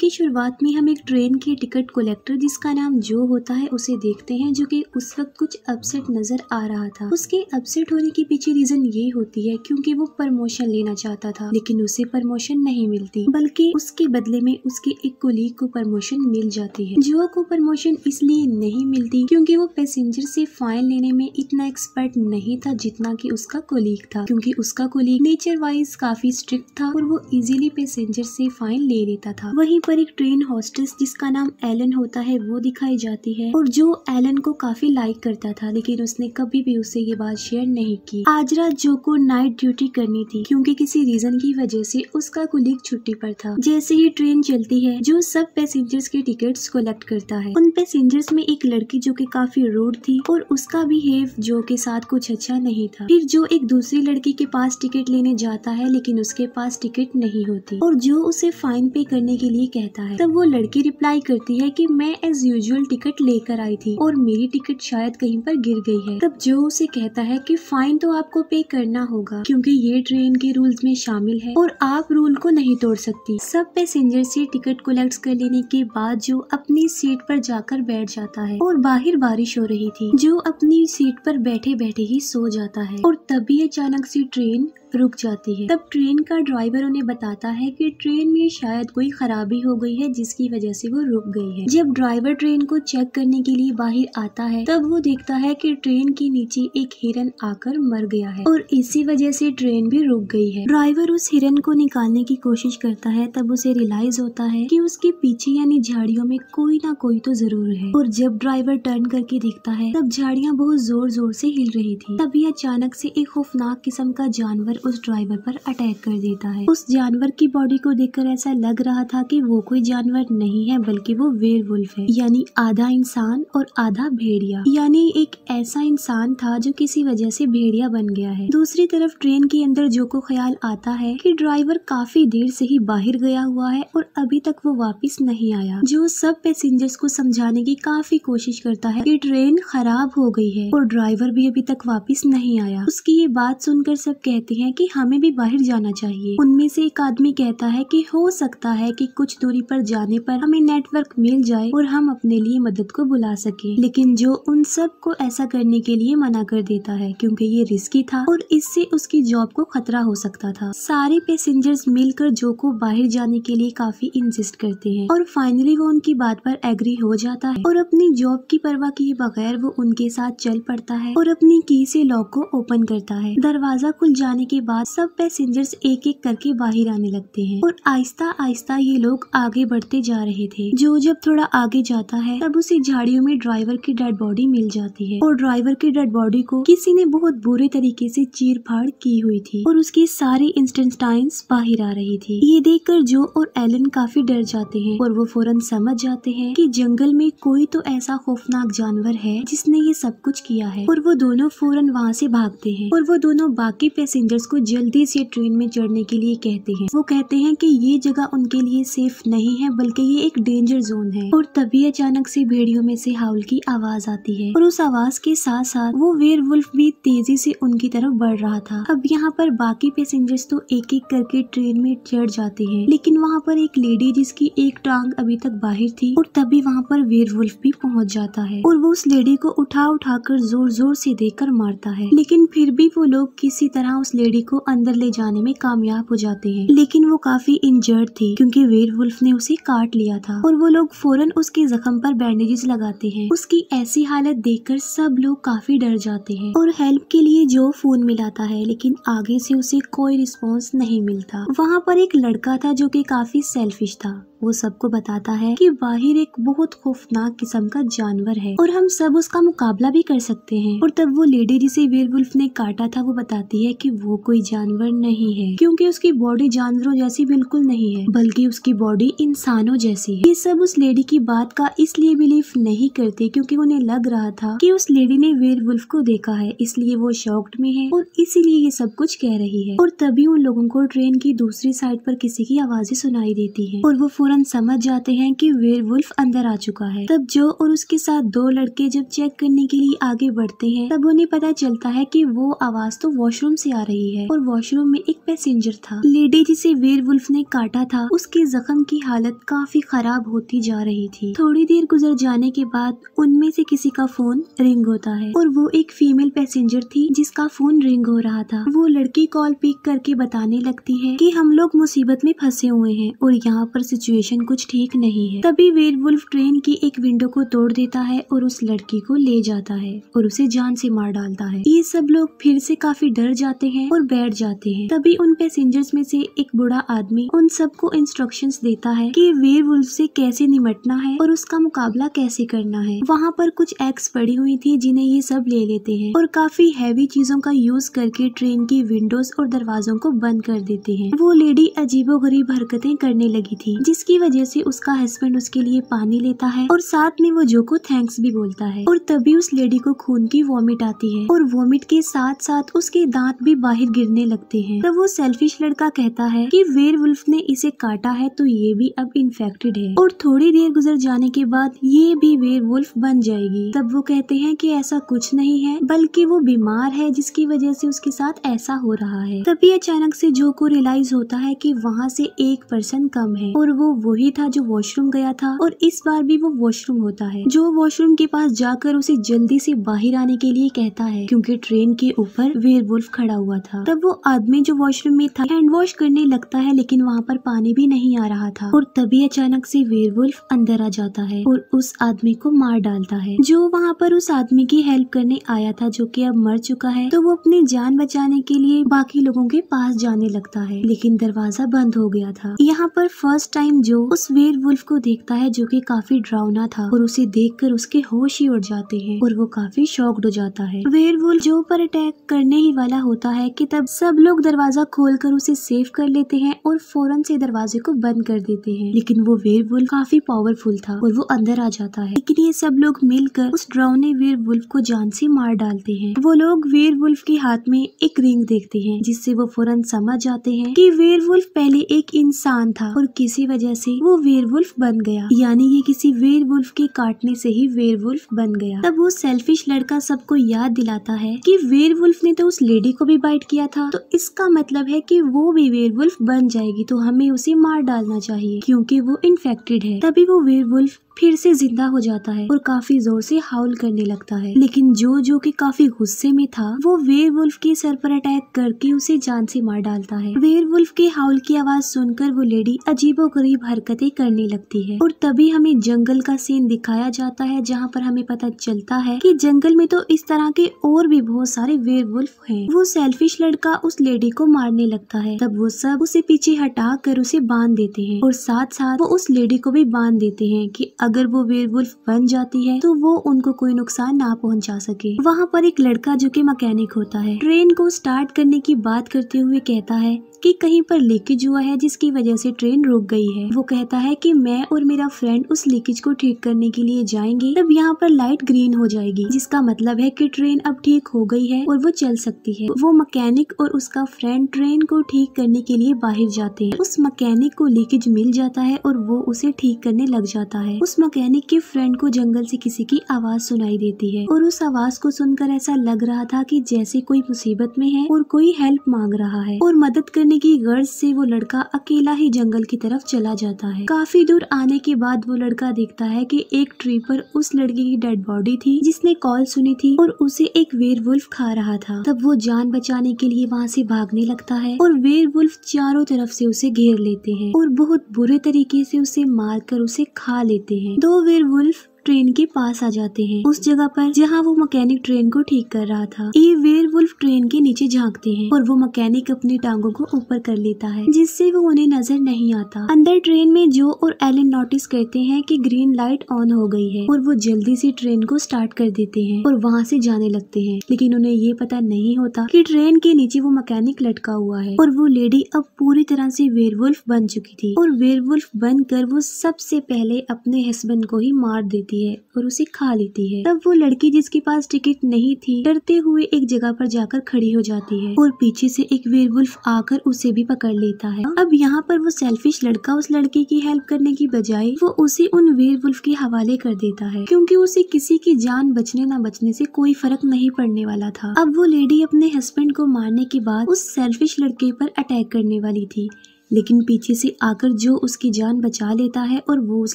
की शुरुआत में हम एक ट्रेन के टिकट कलेक्टर जिसका नाम जो होता है उसे देखते हैं, जो कि उस वक्त कुछ अपसेट नजर आ रहा था। उसके अपसेट होने के पीछे रीजन ये होती है क्योंकि वो प्रमोशन लेना चाहता था, लेकिन उसे प्रमोशन नहीं मिलती, बल्कि उसके बदले में उसके एक कोलीग को प्रमोशन मिल जाती है। जो को प्रमोशन इसलिए नहीं मिलती क्योंकि वो पैसेंजर से फाइन लेने में इतना एक्सपर्ट नहीं था जितना कि उसका कोलीग था, क्योंकि उसका कोलीग नेचर वाइज काफी स्ट्रिक्ट था और वो इजीली पैसेंजर से फाइन ले लेता था। वहीं पर एक ट्रेन हॉस्टेस जिसका नाम एलन होता है वो दिखाई जाती है, और जो एलन को काफी लाइक करता था, लेकिन उसने कभी भी उससे ये बात शेयर नहीं की। आज रात जो को नाइट ड्यूटी करनी थी क्योंकि किसी रीजन की वजह से उसका कोलीग छुट्टी पर था। जैसे ही ट्रेन चलती है, जो सब पैसेंजर्स के टिकट्स कलेक्ट करता है। उन पैसेंजर्स में एक लड़की जो कि काफी रूड थी और उसका बिहेव जो के साथ कुछ अच्छा नहीं था। फिर जो एक दूसरी लड़की के पास टिकट लेने जाता है, लेकिन उसके पास टिकट नहीं होती और जो उसे फाइन पे करने के लिए कहता है। तब वो लड़की रिप्लाई करती है कि मैं एज यूजुअल टिकट लेकर आई थी और मेरी टिकट शायद कहीं पर गिर गई है। तब जो उसे कहता है कि फाइन तो आपको पे करना होगा क्योंकि ये ट्रेन के रूल्स में शामिल है और आप रूल को नहीं तोड़ सकती। सब पैसेंजर से टिकट कलेक्ट कर लेने के बाद जो अपनी सीट पर जाकर बैठ जाता है और बाहर बारिश हो रही थी। जो अपनी सीट पर बैठे बैठे ही सो जाता है और तभी अचानक से ट्रेन रुक जाती है। तब ट्रेन का ड्राइवर उन्हें बताता है कि ट्रेन में शायद कोई खराबी हो गई है जिसकी वजह से वो रुक गई है। जब ड्राइवर ट्रेन को चेक करने के लिए बाहर आता है, तब वो देखता है कि ट्रेन के नीचे एक हिरन आकर मर गया है और इसी वजह से ट्रेन भी रुक गई है। ड्राइवर उस हिरन को निकालने की कोशिश करता है, तब उसे रियलाइज होता है कि उसके पीछे यानी झाड़ियों में कोई ना कोई तो जरूर है। और जब ड्राइवर टर्न करके देखता है, तब झाड़ियाँ बहुत जोर जोर से हिल रही थी। तभी अचानक से एक खौफनाक किस्म का जानवर उस ड्राइवर पर अटैक कर देता है। उस जानवर की बॉडी को देखकर ऐसा लग रहा था कि वो कोई जानवर नहीं है बल्कि वो वेयरवुल्फ है, यानी आधा इंसान और आधा भेड़िया। यानी एक ऐसा इंसान था जो किसी वजह से भेड़िया बन गया है। दूसरी तरफ ट्रेन के अंदर जो को ख्याल आता है कि ड्राइवर काफी देर से ही बाहर गया हुआ है और अभी तक वो वापस नहीं आया। जो सब पैसेंजर्स को समझाने की काफी कोशिश करता है कि ट्रेन खराब हो गई है और ड्राइवर भी अभी तक वापस नहीं आया। उसकी ये बात सुनकर सब कहते हैं कि हमें भी बाहर जाना चाहिए। उनमें से एक आदमी कहता है कि हो सकता है कि कुछ दूरी पर जाने पर हमें नेटवर्क मिल जाए और हम अपने लिए मदद को बुला सके, लेकिन जो उन सब को ऐसा करने के लिए मना कर देता है क्योंकि ये रिस्की था और इससे उसकी जॉब को खतरा हो सकता था। सारे पैसेंजर्स मिलकर जो को बाहर जाने के लिए काफी इंसिस्ट करते हैं और फाइनली वो उनकी बात पर एग्री हो जाता है और अपनी जॉब की परवाह किए बगैर वो उनके साथ चल पड़ता है और अपनी की से लॉक को ओपन करता है। दरवाजा खुल जाने के बाद सब पैसेंजर्स एक एक करके बाहर आने लगते हैं और आहिस्ता आहिस्ता ये लोग आगे बढ़ते जा रहे थे। जो जब थोड़ा आगे जाता है, तब उसे झाड़ियों में ड्राइवर की डेड बॉडी मिल जाती है और ड्राइवर की डेड बॉडी को किसी ने बहुत बुरे तरीके से चीर फाड़ की हुई थी और उसकी सारी इंटेस्टाइन्स बाहर आ रही थी। ये देखकर जो और एलन काफी डर जाते हैं और वो फौरन समझ जाते हैं कि जंगल में कोई तो ऐसा खौफनाक जानवर है जिसने ये सब कुछ किया है और वो दोनों फौरन वहाँ से भागते हैं और वो दोनों बाकी पैसेंजर्स को जल्दी से ट्रेन में चढ़ने के लिए कहते हैं। वो कहते हैं कि ये जगह उनके लिए सेफ नहीं है बल्कि ये एक डेंजर जोन है। और तभी अचानक से भेड़ियों में से हाउल की आवाज आती है और उस आवाज के साथ साथ वो वेयरवुल्फ भी तेजी से उनकी तरफ बढ़ रहा था। अब यहाँ पर बाकी पैसेंजर्स तो एक एक करके ट्रेन में चढ़ जाते हैं, लेकिन वहाँ पर एक लेडी जिसकी एक टांग अभी तक बाहर थी और तभी वहाँ पर वेयरवुल्फ भी पहुँच जाता है और वो उस लेडी को उठा कर जोर जोर से देकर मारता है, लेकिन फिर भी वो लोग किसी तरह उस लेडी को अंदर ले जाने में कामयाब हो जाते हैं। लेकिन वो काफी इंजर्ड थी क्योंकि वेयरवुल्फ ने उसे काट लिया था और वो लोग फौरन उसके जख्म पर बैंडेजेस लगाते हैं। उसकी ऐसी हालत देखकर सब लोग काफी डर जाते हैं और हेल्प के लिए जो फोन मिलाता है, लेकिन आगे से उसे कोई रिस्पॉन्स नहीं मिलता। वहाँ पर एक लड़का था जो कि काफी सेल्फिश था। वो सबको बताता है कि बाहर एक बहुत खौफनाक किस्म का जानवर है और हम सब उसका मुकाबला भी कर सकते हैं। और तब वो लेडी जिसे वेयरवुल्फ ने काटा था वो बताती है कि वो कोई जानवर नहीं है क्योंकि उसकी बॉडी जानवरों जैसी बिल्कुल नहीं है बल्कि उसकी बॉडी इंसानों जैसी है। ये सब उस लेडी की बात का इसलिए बिलीव नहीं करते क्योंकि उन्हें लग रहा था कि उस लेडी ने वेयरवुल्फ को देखा है, इसलिए वो शॉक्ड में है और इसीलिए ये सब कुछ कह रही है। और तभी उन लोगों को ट्रेन की दूसरी साइड पर किसी की आवाजें सुनाई देती है और वो फौरन समझ जाते हैं कि वेयरवुल्फ अंदर आ चुका है। तब जो और उसके साथ दो लड़के जब चेक करने के लिए आगे बढ़ते हैं, तब उन्हें पता चलता है कि वो आवाज तो वॉशरूम से आ रही है है और वॉशरूम में एक पैसेंजर था। लेडी जिसे वेयरवुल्फ ने काटा था उसके जख्म की हालत काफी खराब होती जा रही थी। थोड़ी देर गुजर जाने के बाद उनमें से किसी का फोन रिंग होता है और वो एक फीमेल पैसेंजर थी जिसका फोन रिंग हो रहा था। वो लड़की कॉल पिक करके बताने लगती है कि हम लोग मुसीबत में फंसे हुए हैं और यहाँ पर सिचुएशन कुछ ठीक नहीं है। तभी वेयरवुल्फ ट्रेन की एक विंडो को तोड़ देता है और उस लड़की को ले जाता है और उसे जान से मार डालता है। ये सब लोग फिर से काफी डर जाते हैं और बैठ जाते हैं। तभी उन पैसेंजर्स में से एक बूढ़ा आदमी उन सबको इंस्ट्रक्शंस देता है कि वेयरवुल्फ से कैसे निपटना है और उसका मुकाबला कैसे करना है। वहाँ पर कुछ एग्स पड़ी हुई थी जिन्हें ये सब ले लेते हैं और काफी हैवी चीजों का यूज करके ट्रेन की विंडोज और दरवाजों को बंद कर देते हैं। वो लेडी अजीबोगरीब हरकतें करने लगी थी जिसकी वजह से उसका हस्बैंड उसके लिए पानी लेता है और साथ में वो जो को थैंक्स भी बोलता है। और तभी उस लेडी को खून की वॉमिट आती है और वॉमिट के साथ साथ उसके दांत भी बाहर गिरने लगते हैं। तब वो सेल्फिश लड़का कहता है कि वेयरवुल्फ ने इसे काटा है तो ये भी अब इन्फेक्टेड है और थोड़ी देर गुजर जाने के बाद ये भी वेयरवुल्फ बन जाएगी। तब वो कहते हैं कि ऐसा कुछ नहीं है बल्कि वो बीमार है जिसकी वजह से उसके साथ ऐसा हो रहा है। तभी अचानक से जो को रियलाइज होता है कि वहाँ से एक पर्सन कम है और वो वही था जो वॉशरूम गया था और इस बार भी वो वॉशरूम होता है। जो वॉशरूम के पास जाकर उसे जल्दी से बाहर आने के लिए कहता है क्योंकि ट्रेन के ऊपर वेयरवुल्फ खड़ा हुआ था। तब वो आदमी जो वॉशरूम में था हैंड वॉश करने लगता है लेकिन वहाँ पर पानी भी नहीं आ रहा था और तभी अचानक से वेयरवुल्फ अंदर आ जाता है और उस आदमी को मार डालता है। जो वहाँ पर उस आदमी की हेल्प करने आया था जो कि अब मर चुका है तो वो अपनी जान बचाने के लिए बाकी लोगों के पास जाने लगता है लेकिन दरवाजा बंद हो गया था। यहाँ पर फर्स्ट टाइम जो उस वेयरवुल्फ को देखता है जो कि काफी डरावना था और उसे देखकर उसके होश ही उड़ जाते हैं और वो काफी शॉक्ड हो जाता है। वेयरवुल्फ जो पर अटैक करने ही वाला होता है कि तब सब लोग दरवाजा खोलकर उसे सेव कर लेते हैं और फौरन से दरवाजे को बंद कर देते हैं लेकिन वो वेयरवुल्फ काफी पावरफुल था और वो अंदर आ जाता है। लेकिन ये सब लोग मिलकर उस डरावने वेयरवुल्फ को जान से मार डालते हैं। वो लोग वेयरवुल्फ के हाथ में एक रिंग देखते हैं जिससे वो फौरन समझ जाते हैं कि वेयरवुल्फ पहले एक इंसान था और किसी वजह से वो वेयरवुल्फ बन गया, यानी ये किसी वेयरवुल्फ के काटने से ही वेयरवुल्फ बन गया। तब वो सेल्फिश लड़का सबको याद दिलाता है कि वेयरवुल्फ ने तो उस लेडी को भी बाइट किया था तो इसका मतलब है कि वो भी वेयरवुल्फ बन जाएगी तो हमें उसे मार डालना चाहिए क्योंकि वो इन्फेक्टेड है। तभी वो वेयरवुल्फ फिर से जिंदा हो जाता है और काफी जोर से हाउल करने लगता है लेकिन जो कि काफी गुस्से में था वो वेयरवुल्फ के सर पर अटैक करके उसे जान से मार डालता है। वेयरवुल्फ के हाउल की आवाज सुनकर वो लेडी अजीबोगरीब हरकतें करने लगती है और तभी हमें जंगल का सीन दिखाया जाता है जहाँ पर हमें पता चलता है कि जंगल में तो इस तरह के और भी बहुत सारे वेयरवुल्फ हैं। वो सेल्फिश लड़का उस लेडी को मारने लगता है तब वो सब उसे पीछे हटा कर उसे बांध देते हैं और साथ साथ वो उस लेडी को भी बांध देते हैं कि अगर वो वेयरवुल्फ बन जाती है तो वो उनको कोई नुकसान ना पहुंचा सके। वहाँ पर एक लड़का जो कि मैकेनिक होता है ट्रेन को स्टार्ट करने की बात करते हुए कहता है कि कहीं पर लीकेज हुआ है जिसकी वजह से ट्रेन रुक गई है। वो कहता है कि मैं और मेरा फ्रेंड उस लीकेज को ठीक करने के लिए जाएंगे तब यहाँ पर लाइट ग्रीन हो जाएगी जिसका मतलब है कि ट्रेन अब ठीक हो गई है और वो चल सकती है। वो मैकेनिक और उसका फ्रेंड ट्रेन को ठीक करने के लिए बाहर जाते हैं। उस मैकेनिक को लीकेज मिल जाता है और वो उसे ठीक करने लग जाता है। उस मैकेनिक के फ्रेंड को जंगल से किसी की आवाज सुनाई देती है और उस आवाज को सुनकर ऐसा लग रहा था कि जैसे कोई मुसीबत में है और कोई हेल्प मांग रहा है और मदद करने की गर्ज से वो लड़का अकेला ही जंगल की तरफ चला जाता है। काफी दूर आने के बाद वो लड़का देखता है कि एक ट्री पर उस लड़की की डेड बॉडी थी जिसने कॉल सुनी थी और उसे एक वेयरवुल्फ खा रहा था। तब वो जान बचाने के लिए वहाँ से भागने लगता है और वेयरवुल्फ चारों तरफ से उसे घेर लेते हैं और बहुत बुरे तरीके से उसे मारकर उसे खा लेते हैं। दो वेयरवुल्फ ट्रेन के पास आ जाते हैं उस जगह पर जहाँ वो मैकेनिक ट्रेन को ठीक कर रहा था। ये वेयरवुल्फ ट्रेन के नीचे झांकते हैं और वो मैकेनिक अपनी टांगों को ऊपर कर लेता है जिससे वो उन्हें नजर नहीं आता। अंदर ट्रेन में जो और एलन नोटिस करते हैं कि ग्रीन लाइट ऑन हो गई है और वो जल्दी से ट्रेन को स्टार्ट कर देते हैं और वहाँ से जाने लगते हैं लेकिन उन्हें ये पता नहीं होता कि ट्रेन के नीचे वो मैकेनिक लटका हुआ है और वो लेडी अब पूरी तरह से वेयरवुल्फ बन चुकी थी और वेयरवुल्फ बनकर वो सबसे पहले अपने हस्बैंड को ही मार देती जाती है और उसे खा लेती है। तब वो लड़की जिसके पास टिकट नहीं थी डरते हुए एक जगह पर जाकर खड़ी हो जाती है और पीछे से एक वेयरवुल्फ आकर उसे भी पकड़ लेता है। अब यहाँ पर वो सेल्फिश लड़का उस लड़की की हेल्प करने की बजाय वो उसे उन वेयरवुल्फ के हवाले कर देता है, क्योंकि उसे किसी की जान बचने न बचने से कोई फर्क नहीं पड़ने वाला था। अब वो लेडी अपने हस्बैंड को मारने के बाद उस सेल्फिश लड़के पर अटैक करने वाली थी, लेकिन पीछे से आकर जो उसकी जान बचा लेता है और वो उस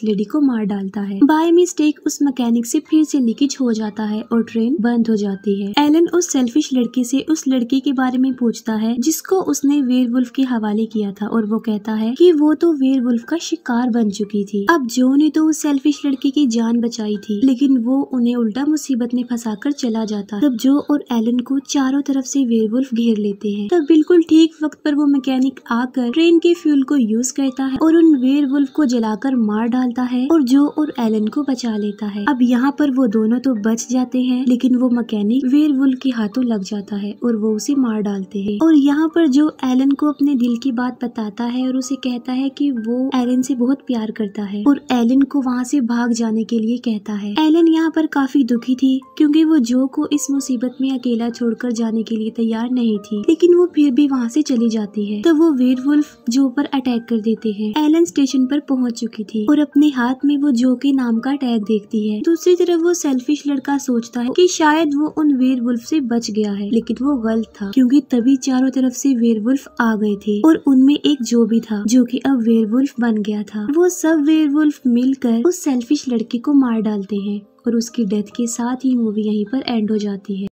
लेडी को मार डालता है। बाय मिस्टेक उस मैकेनिक से फिर से लीकेज हो जाता है और ट्रेन बंद हो जाती है। एलन उस सेल्फिश लड़के से उस लड़की के बारे में पूछता है जिसको उसने वेयरवुल्फ के हवाले किया था और वो कहता है कि वो तो वेयरवुल्फ का शिकार बन चुकी थी। अब जो ने तो उस सेल्फिश लड़के की जान बचाई थी, लेकिन वो उन्हें उल्टा मुसीबत में फंसाकर चला जाता है। तब जो और एलन को चारों तरफ से वेयरवुल्फ घेर लेते हैं। तब बिल्कुल ठीक वक्त पर वो मैकेनिक आकर ट्रेन के फ्यूल को यूज करता है और उन वेयरवुल्फ को जलाकर मार डालता है और जो और एलन को बचा लेता है। अब यहाँ पर वो दोनों तो बच जाते हैं, लेकिन वो मैकेनिक वेयरवुल्फ के हाथों लग जाता है और वो उसे मार डालते हैं। और यहाँ पर जो एलन को अपने दिल की बात बताता है और उसे कहता है कि वो एलन से बहुत प्यार करता है और एलन को वहाँ से भाग जाने के लिए कहता है। एलन यहाँ पर काफी दुखी थी क्योंकि वो जो को इस मुसीबत में अकेला छोड़कर जाने के लिए तैयार नहीं थी, लेकिन वो फिर भी वहाँ से चली जाती है। तो वो वेयरवुल्फ जो पर अटैक कर देते हैं। एलन स्टेशन पर पहुंच चुकी थी और अपने हाथ में वो जो के नाम का टैग देखती है। दूसरी तरफ वो सेल्फिश लड़का सोचता है कि शायद वो उन वेयरवुल्फ से बच गया है, लेकिन वो गलत था, क्योंकि तभी चारों तरफ से वेयरवुल्फ आ गए थे और उनमें एक जो भी था जो कि अब वेयरवुल्फ बन गया था। वो सब वेयरवुल्फ मिलकर उस सेल्फिश लड़के को मार डालते हैं और उसकी डेथ के साथ ही मूवी यहीं पर एंड हो जाती है।